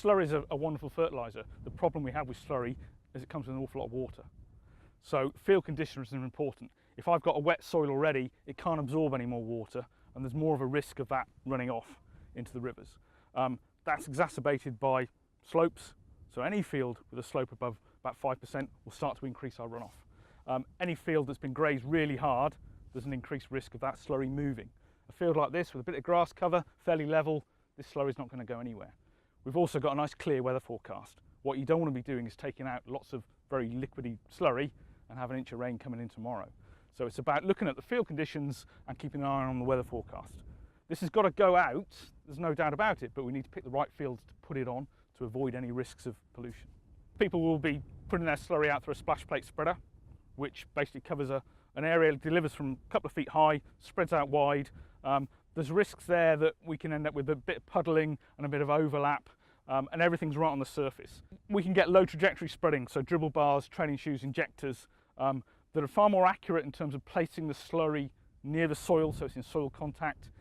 slurry is a wonderful fertiliser. The problem we have with slurry is it comes with an awful lot of water. So field conditions are important. If I've got a wet soil already, it can't absorb any more water, and there's more of a risk of that running off into the rivers. That's exacerbated by slopes. So any field with a slope above about 5% will start to increase our runoff. Any field that's been grazed really hard, there's an increased risk of that slurry moving. A field like this with a bit of grass cover, fairly level, this slurry is not going to go anywhere. We've also got a nice clear weather forecast. What you don't want to be doing is taking out lots of very liquidy slurry and have an inch of rain coming in tomorrow. So it's about looking at the field conditions and keeping an eye on the weather forecast. This has got to go out, there's no doubt about it, but we need to pick the right fields to put it on to avoid any risks of pollution. People will be putting their slurry out through a splash plate spreader, which basically covers an area, delivers from a couple of feet high, spreads out wide. There's risks there that we can end up with a bit of puddling and a bit of overlap, and everything's right on the surface. We can get low trajectory spreading, so dribble bars, training shoes, injectors, that are far more accurate in terms of placing the slurry near the soil, so it's in soil contact.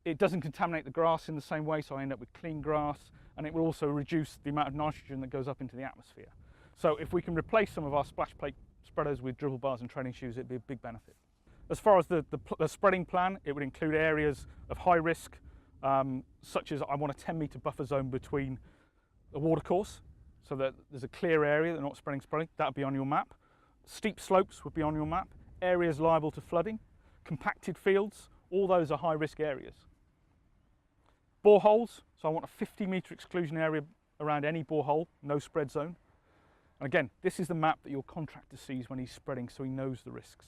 It doesn't contaminate the grass in the same way, so I end up with clean grass, and it will also reduce the amount of nitrogen that goes up into the atmosphere. So if we can replace some of our splash plate spreaders with dribble bars and training shoes, it'd be a big benefit. As far as the spreading plan, it would include areas of high risk, such as I want a 10-metre buffer zone between a watercourse, so that there's a clear area, they're not spreading. That would be on your map. Steep slopes would be on your map. Areas liable to flooding, compacted fields, all those are high risk areas. Boreholes, so I want a 50-metre exclusion area around any borehole, no spread zone. And again, this is the map that your contractor sees when he's spreading, so he knows the risks.